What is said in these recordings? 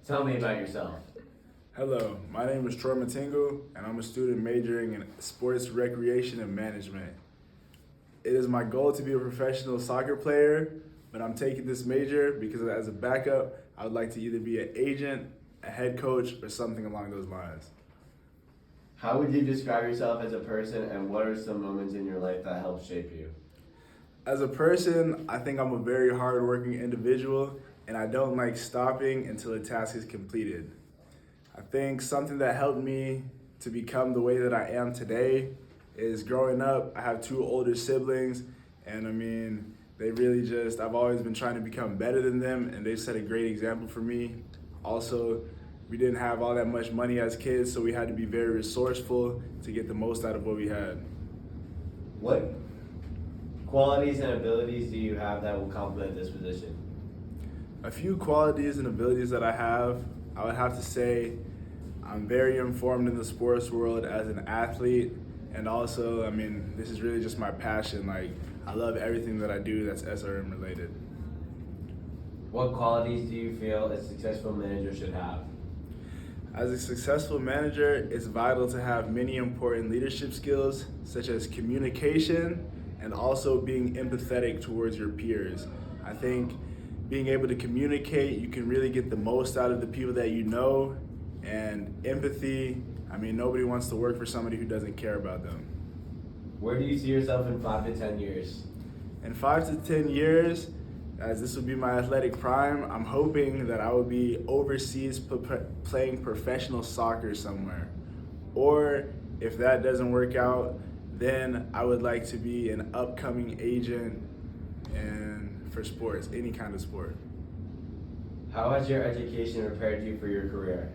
Tell me about yourself. Hello, my name is Troy Matingou, and I'm a student majoring in sports, recreation, and management. It is my goal to be a professional soccer player, but I'm taking this major because as a backup, I would like to either be an agent, a head coach, or something along those lines. How would you describe yourself as a person, and what are some moments in your life that helped shape you? As a person, I think I'm a very hardworking individual, and I don't like stopping until a task is completed. I think something that helped me to become the way that I am today is growing up. I have two older siblings, and I've always been trying to become better than them, and they've set a great example for me. Also, we didn't have all that much money as kids, so we had to be very resourceful to get the most out of what we had. What qualities and abilities do you have that will complement this position? A few qualities and abilities that I would have to say I'm very informed in the sports world as an athlete, and also, this is really just my passion. I love everything that I do that's SRM related. What qualities do you feel a successful manager should have? As a successful manager, it's vital to have many important leadership skills, such as communication and also being empathetic towards your peers. I think being able to communicate, you can really get the most out of the people that you know, and empathy, nobody wants to work for somebody who doesn't care about them. Where do you see yourself in 5 to 10 years? In 5 to 10 years, as this would be my athletic prime, I'm hoping that I will be overseas playing professional soccer somewhere. Or if that doesn't work out, then I would like to be an upcoming agent and for sports, any kind of sport. How has your education prepared you for your career?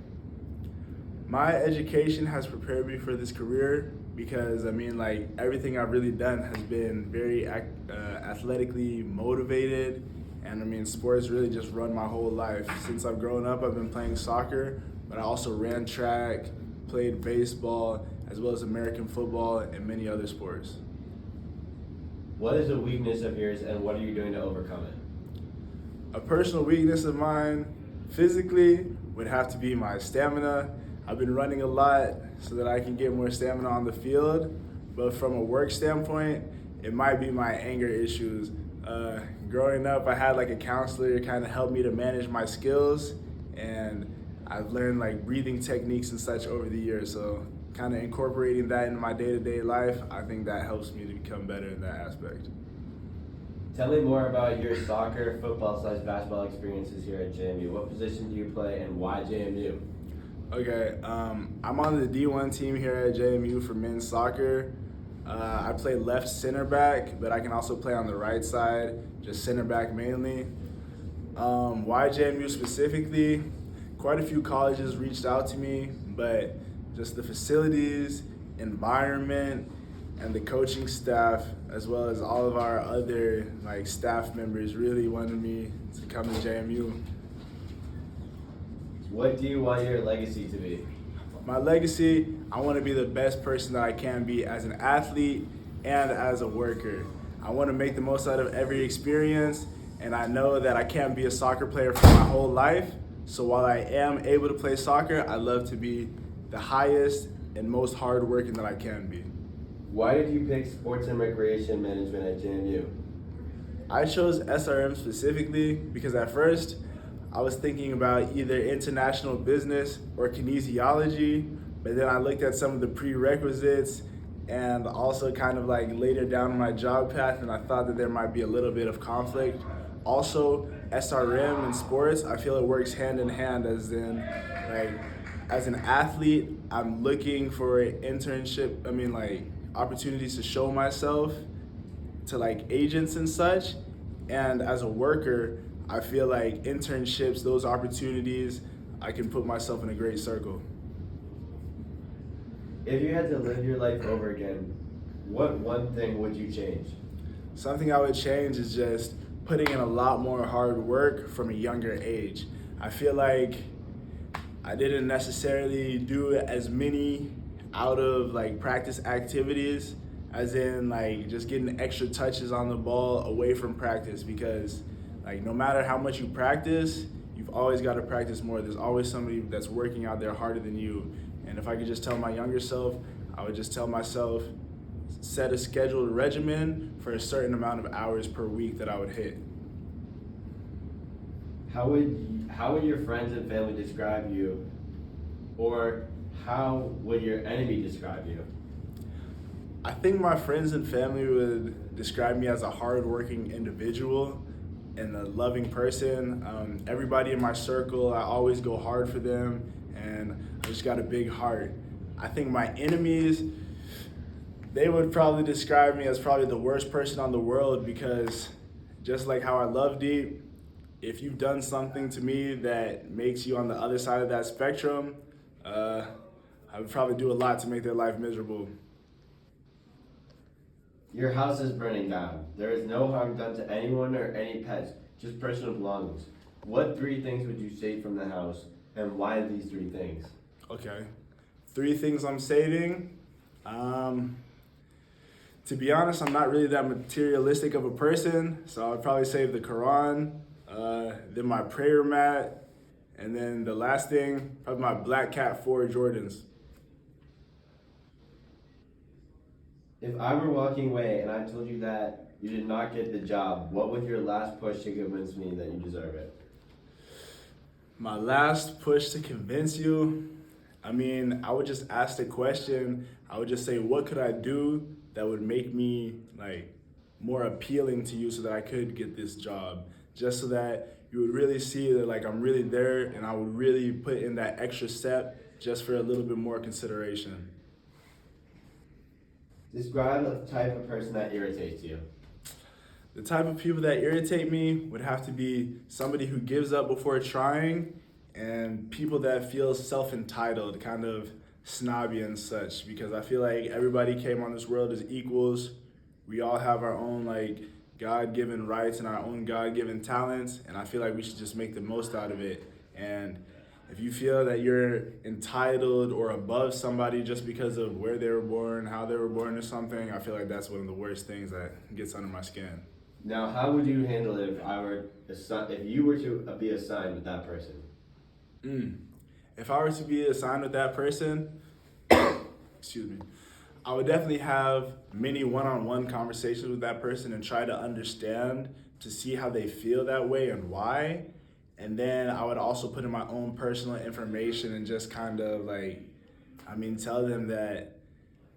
My education has prepared me for this career because everything I've really done has been very athletically motivated, and sports really just run my whole life. Since I've grown up, I've been playing soccer, but I also ran track, played baseball, as well as American football and many other sports. What is a weakness of yours, and what are you doing to overcome it? A personal weakness of mine, physically, would have to be my stamina. I've been running a lot so that I can get more stamina on the field, but from a work standpoint, it might be my anger issues. Growing up, I had a counselor kind of help me to manage my skills, and I've learned breathing techniques and such over the years, so kind of incorporating that into my day-to-day life, I think that helps me to become better in that aspect. Tell me more about your soccer, football/basketball experiences here at JMU. What position do you play, and why JMU? Okay, I'm on the D1 team here at JMU for men's soccer. I play left center back, but I can also play on the right side, just center back mainly. Why JMU specifically? Quite a few colleges reached out to me, but just the facilities, environment, and the coaching staff, as well as all of our other staff members, really wanted me to come to JMU. What do you want your legacy to be? My legacy, I want to be the best person that I can be as an athlete and as a worker. I want to make the most out of every experience, and I know that I can't be a soccer player for my whole life. So while I am able to play soccer, I love to be the highest and most hardworking that I can be. Why did you pick sports and recreation management at JMU? I chose SRM specifically because at first I was thinking about either international business or kinesiology, but then I looked at some of the prerequisites and also kind of later down my job path, and I thought that there might be a little bit of conflict. Also, SRM and sports, I feel it works hand in hand, as in as an athlete, I'm looking for an internship, opportunities to show myself to agents and such. And as a worker, I feel internships, those opportunities, I can put myself in a great circle. If you had to live your life over again, what one thing would you change? Something I would change is just putting in a lot more hard work from a younger age. I feel like I didn't necessarily do as many out of practice activities, as in just getting extra touches on the ball away from practice, because no matter how much you practice, you've always got to practice more. There's always somebody that's working out there harder than you. And if I could just tell my younger self, I would just tell myself, set a scheduled regimen for a certain amount of hours per week that I would hit. How would your friends and family describe you, or how would your enemy describe you? I think my friends and family would describe me as a hardworking individual and a loving person. Everybody in my circle, I always go hard for them, and I just got a big heart. I think my enemies, they would probably describe me as probably the worst person on the world, because just like how I love deep, if you've done something to me that makes you on the other side of that spectrum, I would probably do a lot to make their life miserable. Your house is burning down. There is no harm done to anyone or any pets, just personal belongings. What 3 things would you save from the house, and why these 3 things? Okay. 3 things I'm saving. To be honest, I'm not really that materialistic of a person, so I'd probably save the Quran, then my prayer mat, and then the last thing, probably my Black Cat 4 Jordans. If I were walking away and I told you that you did not get the job, what would your last push to convince me that you deserve it? My last push to convince you, I mean, I would just ask the question. I would just say, what could I do that would make me like more appealing to you so that I could get this job? Just so that you would really see that like I'm really there, and I would really put in that extra step just for a little bit more consideration. Describe the type of person that irritates you. The type of people that irritate me would have to be somebody who gives up before trying, and people that feel self-entitled, kind of snobby and such, because I feel like everybody came on this world as equals. We all have our own like God-given rights and our own God-given talents, and I feel like we should just make the most out of it. And if you feel that you're entitled or above somebody just because of where they were born, how they were born or something, I feel like that's one of the worst things that gets under my skin. Now, how would you handle it if you were to be assigned with that person? If I were to be assigned with that person, excuse me, I would definitely have many one-on-one conversations with that person and try to understand, to see how they feel that way and why. And then I would also put in my own personal information and just kind of like, tell them that,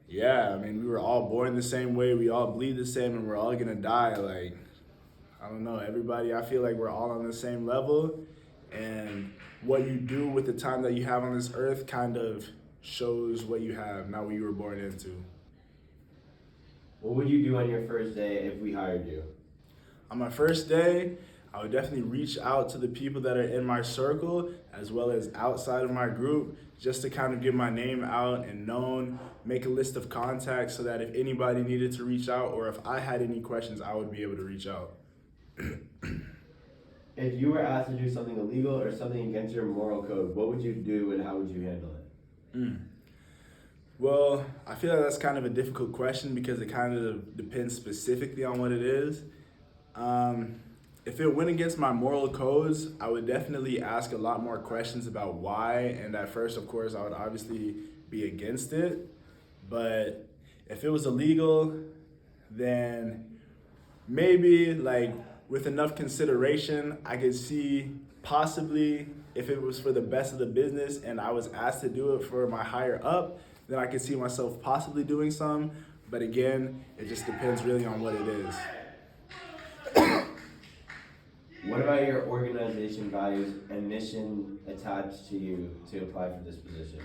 yeah, we were all born the same way, we all bleed the same, and we're all gonna die. Like, I don't know, everybody, I feel like we're all on the same level, and what you do with the time that you have on this earth kind of shows what you have, not what you were born into. What would you do on your first day if we hired you? On my first day, I would definitely reach out to the people that are in my circle as well as outside of my group, just to kind of get my name out and known, make a list of contacts so that if anybody needed to reach out or if I had any questions, I would be able to reach out. If you were asked to do something illegal or something against your moral code, what would you do and how would you handle it? Well, I feel like that's kind of a difficult question because it kind of depends specifically on what it is. If it went against my moral codes, I would definitely ask a lot more questions about why. And at first, of course, I would obviously be against it. But if it was illegal, then maybe like with enough consideration, I could see possibly if it was for the best of the business and I was asked to do it for my higher up, then I could see myself possibly doing some. But again, it just depends really on what it is. What about your organization values and mission attached to you to apply for this position?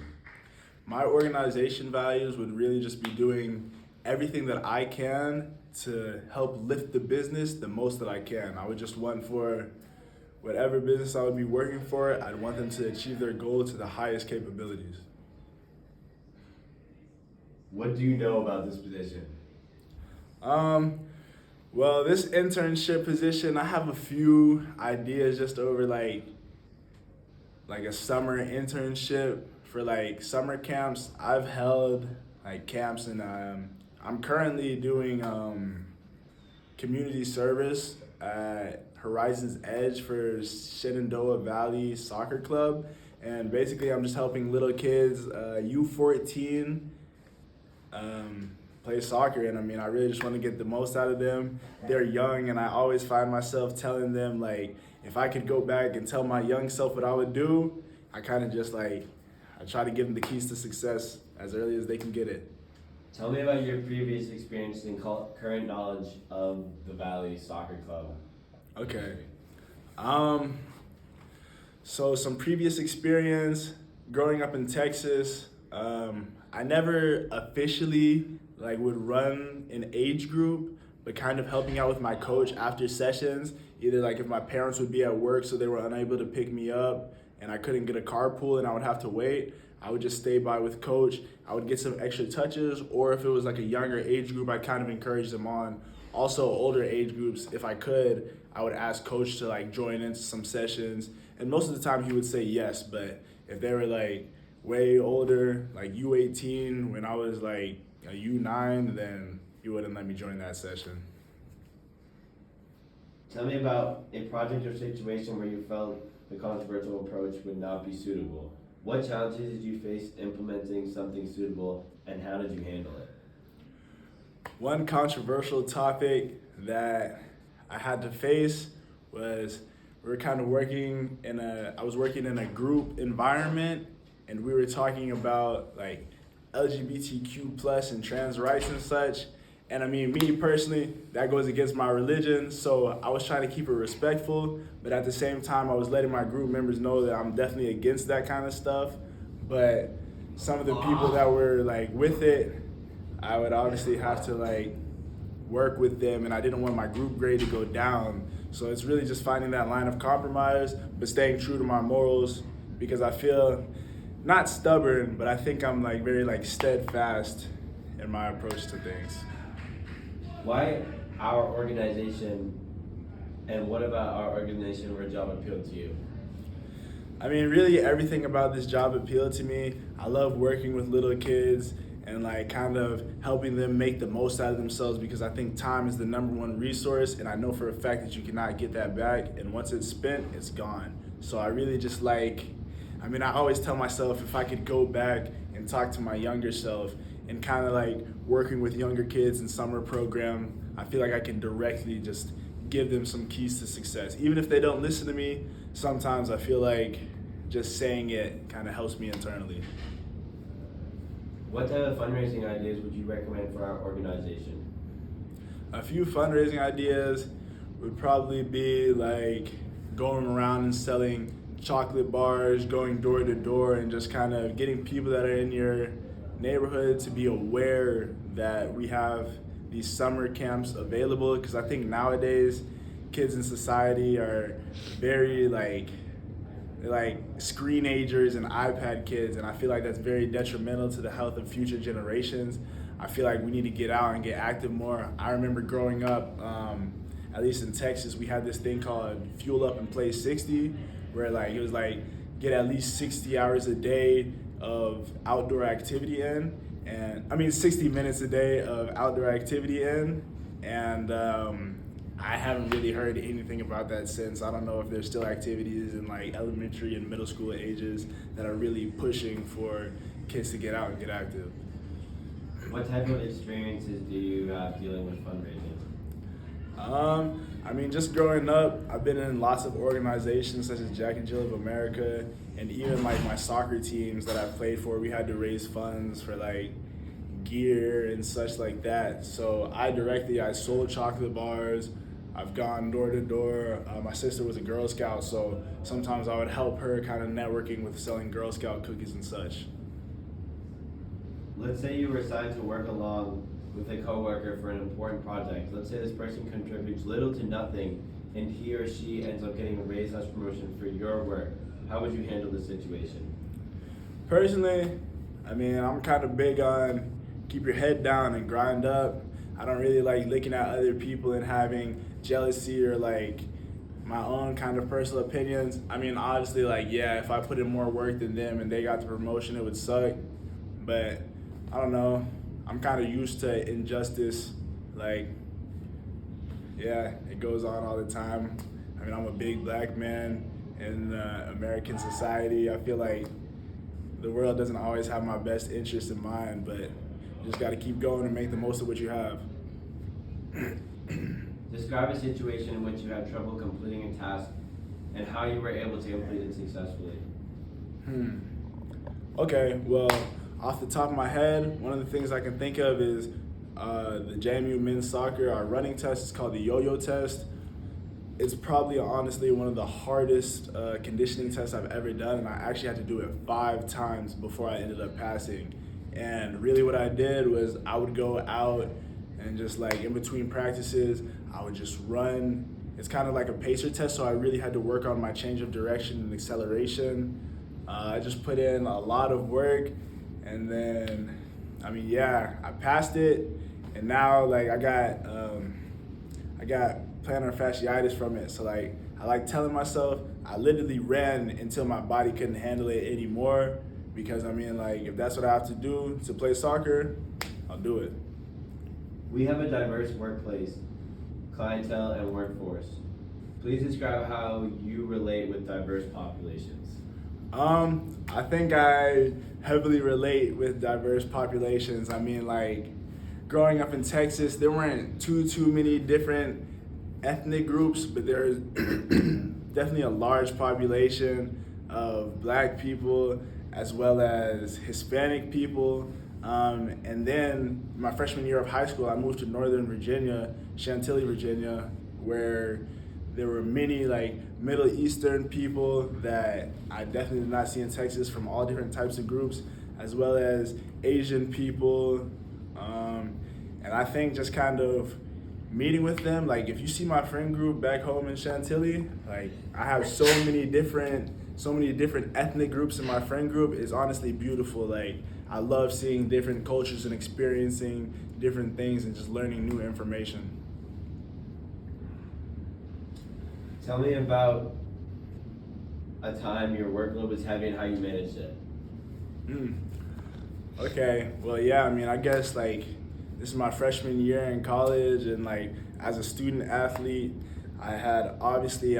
My organization values would really just be doing everything that I can to help lift the business the most that I can. I would just want for whatever business I would be working for, I'd want them to achieve their goal to the highest capabilities. What do you know about this position? Well, this internship position, I have a few ideas just over like a summer internship for like summer camps. I've held like camps and I'm currently doing community service at Horizon's Edge for Shenandoah Valley Soccer Club. And basically, I'm just helping little kids, U14, play soccer. And I mean, I really just want to get the most out of them. They're young, and I always find myself telling them, like, if I could go back and tell my young self what I would do, I kind of just like, I try to give them the keys to success as early as they can get it. Tell me about your previous experience and current knowledge of the Valley Soccer Club. Okay. So some previous experience growing up in Texas. I never officially like would run an age group, but kind of helping out with my coach after sessions. Either like if my parents would be at work so they were unable to pick me up and I couldn't get a carpool and I would have to wait, I would just stay by with coach. I would get some extra touches, or if it was like a younger age group, I kind of encourage them on. Also older age groups, if I could, I would ask coach to like join into some sessions. And most of the time he would say yes, but if they were like way older, like U18, when I was like a U9, then he wouldn't let me join that session. Tell me about a project or situation where you felt the controversial approach would not be suitable. What challenges did you face implementing something suitable, and how did you handle it? One controversial topic that I had to face was we were kind of I was working in a group environment, and we were talking about like LGBTQ plus and trans rights and such. And I mean, me personally, that goes against my religion, so I was trying to keep it respectful, but at the same time, I was letting my group members know that I'm definitely against that kind of stuff. But some of the people that were like with it, I would obviously have to like work with them, and I didn't want my group grade to go down. So it's really just finding that line of compromise, but staying true to my morals, because I feel not stubborn, but I think I'm like very like steadfast in my approach to things. Why our organization, and what about our organization or job appealed to you? I mean, really everything about this job appealed to me. I love working with little kids and like kind of helping them make the most out of themselves, because I think time is the number one resource, and I know for a fact that you cannot get that back, and once it's spent, it's gone. So I really just like, I mean, I always tell myself if I could go back and talk to my younger self and kind of like working with younger kids in summer program, I feel like I can directly just give them some keys to success. Even if they don't listen to me, sometimes I feel like just saying it kind of helps me internally. What type of fundraising ideas would you recommend for our organization? A few fundraising ideas would probably be like going around and selling chocolate bars, going door to door, and just kind of getting people that are in your neighborhood to be aware that we have these summer camps available, because I think nowadays kids in society are very like screenagers and iPad kids, and I feel like that's very detrimental to the health of future generations. I feel like we need to get out and get active more. I remember growing up, at least in Texas, we had this thing called Fuel Up and Play 60, where like it was like get at least 60 hours a day of outdoor activity in, and I mean 60 minutes a day of outdoor activity in, and I haven't really heard anything about that since. I don't know if there's still activities in like elementary and middle school ages that are really pushing for kids to get out and get active. What type of experiences do you have dealing with fundraising? I mean, just growing up, I've been in lots of organizations such as Jack and Jill of America, and even like my soccer teams that I played for, we had to raise funds for like gear and such like that. So I sold chocolate bars. I've gone door to door. My sister was a Girl Scout, so sometimes I would help her kind of networking with selling Girl Scout cookies and such. Let's say you were assigned to work along with a coworker for an important project. Let's say this person contributes little to nothing, and he or she ends up getting a raise/promotion for your work. How would you handle the situation? Personally, I mean, I'm kind of big on keep your head down and grind up. I don't really like looking at other people and having jealousy or like my own kind of personal opinions. I mean, obviously, like, yeah, if I put in more work than them and they got the promotion, it would suck. But I don't know. I'm kind of used to injustice. Like, yeah, it goes on all the time. I mean, I'm a big black man in American society. I feel like the world doesn't always have my best interest in mind, but you just got to keep going and make the most of what you have. Describe a situation in which you had trouble completing a task and how you were able to complete it successfully. Okay, well, off the top of my head, one of the things I can think of is the JMU men's soccer, our running test is called the yo-yo test. It's probably honestly one of the hardest conditioning tests I've ever done, and I actually had to do it 5 times before I ended up passing. And really what I did was I would go out and just like in between practices, I would just run. It's kind of like a pacer test, so I really had to work on my change of direction and acceleration. I just put in a lot of work, and then, I mean, yeah, I passed it, and now like I got plantar fasciitis from it. So like I like telling myself I literally ran until my body couldn't handle it anymore, because I mean, like, if that's what I have to do to play soccer, I'll do it. We have a diverse workplace, clientele, and workforce. Please describe how you relate with diverse populations. I think I heavily relate with diverse populations. I mean, like, growing up in Texas, there weren't too many different ethnic groups, but there's definitely a large population of black people as well as Hispanic people. And then my freshman year of high school, I moved to Northern Virginia, Chantilly, Virginia, where there were many like Middle Eastern people that I definitely did not see in Texas, from all different types of groups, as well as Asian people. And I think just kind of meeting with them, like if you see my friend group back home in Chantilly, like I have so many different ethnic groups in my friend group. It's honestly beautiful. Like I love seeing different cultures and experiencing different things and just learning new information. Tell me about a time your workload was heavy and how you managed it. Okay, well, yeah, I mean, I guess like this is my freshman year in college, and like as a student athlete, I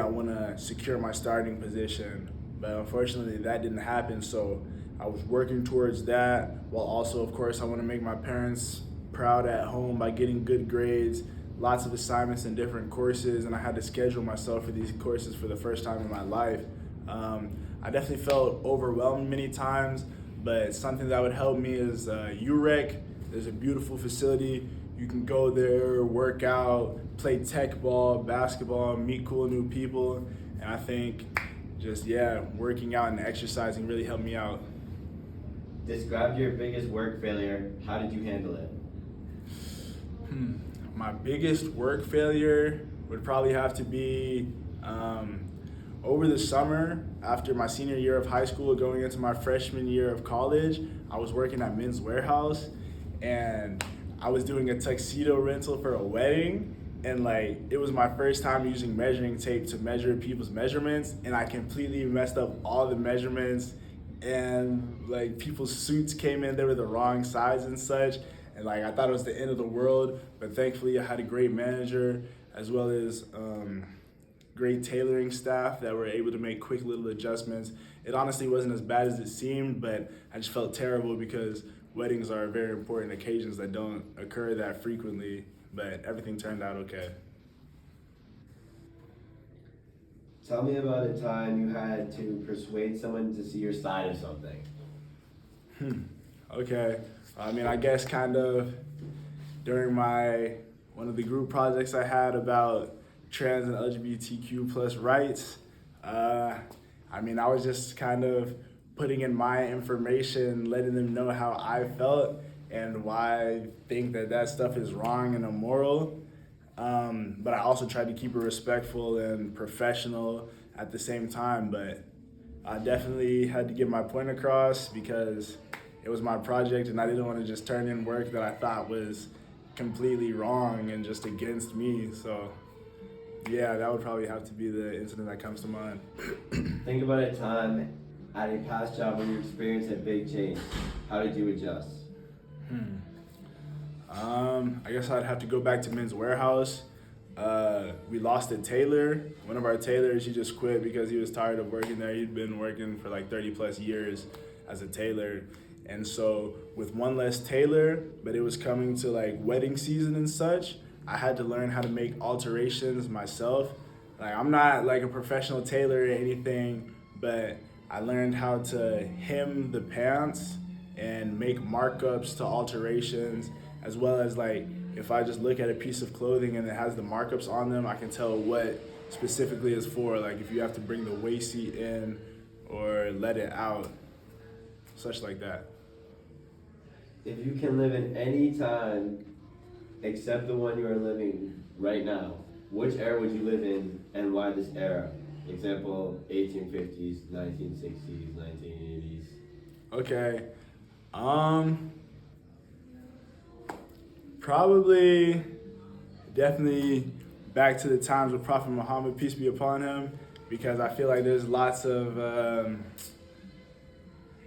want to secure my starting position, but unfortunately that didn't happen. So I was working towards that, while also, of course, I want to make my parents proud at home by getting good grades, lots of assignments in different courses, and I had to schedule myself for these courses for the first time in my life. I definitely felt overwhelmed many times, but something that would help me is UREC. There's a beautiful facility. You can go there, work out, play tech ball, basketball, meet cool new people, and I think just, yeah, working out and exercising really helped me out. Describe your biggest work failure. How did you handle it? My biggest work failure would probably have to be over the summer after my senior year of high school, going into my freshman year of college. I was working at Men's Warehouse, and I was doing a tuxedo rental for a wedding, and like it was my first time using measuring tape to measure people's measurements, and I completely messed up all the measurements, and like people's suits came in, they were the wrong size and such. And like I thought it was the end of the world, but thankfully I had a great manager as well as great tailoring staff that were able to make quick little adjustments. It honestly wasn't as bad as it seemed, but I just felt terrible because weddings are very important occasions that don't occur that frequently, but everything turned out okay. Tell me about a time you had to persuade someone to see your side of something. Okay. I mean, I guess kind of during one of the group projects I had about trans and LGBTQ plus rights, I mean, I was just kind of putting in my information, letting them know how I felt and why I think that stuff is wrong and immoral. But I also tried to keep it respectful and professional at the same time. But I definitely had to get my point across because it was my project and I didn't want to just turn in work that I thought was completely wrong and just against me. So yeah, that would probably have to be the incident that comes to mind. Think about a time at a past job when you experienced a big change. How did you adjust? I guess I'd have to go back to Men's Warehouse. We lost a tailor. One of our tailors, he just quit because he was tired of working there. He'd been working for like 30 plus years as a tailor. And so with one less tailor, but it was coming to like wedding season and such, I had to learn how to make alterations myself. Like I'm not like a professional tailor or anything, but I learned how to hem the pants and make markups to alterations, as well as like if I just look at a piece of clothing and it has the markups on them, I can tell what specifically is for. Like if you have to bring the waist seat in or let it out, such like that. If you can live in any time except the one you are living right now, which era would you live in and why this era? Example, 1850s, 1960s, 1980s. Okay. Probably, definitely back to the times of Prophet Muhammad, peace be upon him, because I feel like there's lots of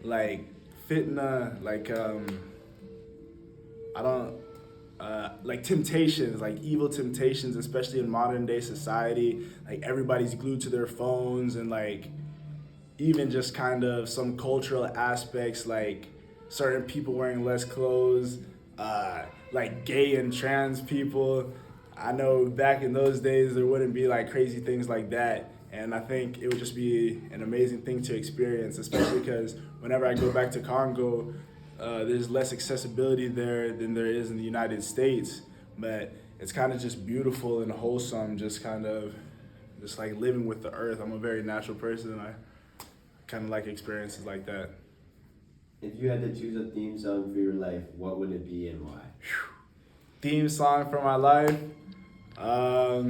like fitna, like I don't like temptations, like evil temptations, especially in modern day society. Like everybody's glued to their phones, and like even just kind of some cultural aspects, like certain people wearing less clothes, like gay and trans people. I know back in those days there wouldn't be like crazy things like that, and I think it would just be an amazing thing to experience, especially because whenever I go back to Congo, there's less accessibility there than there is in the United States, but it's kind of just beautiful and wholesome, just kind of just like living with the earth. I'm a very natural person, and I kind of like experiences like that. If you had to choose a theme song for your life, what would it be and why? Theme song for my life. I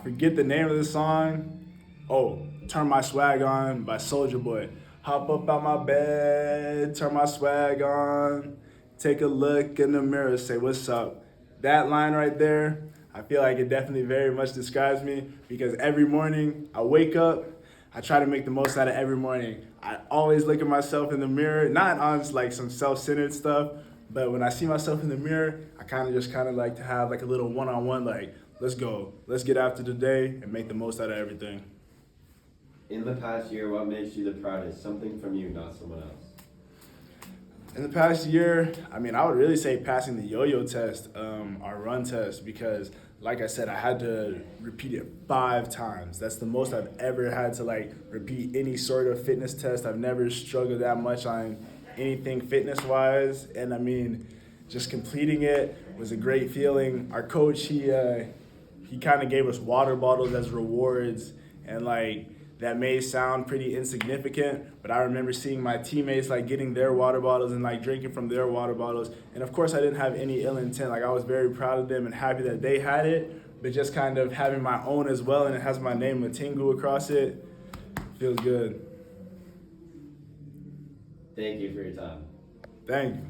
forget the name of the song. Oh, Turn My Swag On by Soulja Boy. Hop up out my bed, turn my swag on, take a look in the mirror, say what's up. That line right there, I feel like it definitely very much describes me, because every morning I wake up, I try to make the most out of every morning. I always look at myself in the mirror, not on like some self-centered stuff, but when I see myself in the mirror, I kind of like to have like a little one-on-one, like, let's go, let's get after the day and make the most out of everything. In the past year, what makes you the proudest? Something from you, not someone else. In the past year, I mean, I would really say passing the yo-yo test, our run test, because like I said, I had to repeat it 5 times. That's the most I've ever had to like repeat any sort of fitness test. I've never struggled that much on anything fitness-wise, and I mean, just completing it was a great feeling. Our coach, he kind of gave us water bottles as rewards, and like, that may sound pretty insignificant, but I remember seeing my teammates like getting their water bottles and like drinking from their water bottles. And of course I didn't have any ill intent. Like I was very proud of them and happy that they had it, but just kind of having my own as well, and it has my name Matingou across it, feels good. Thank you for your time. Thank you.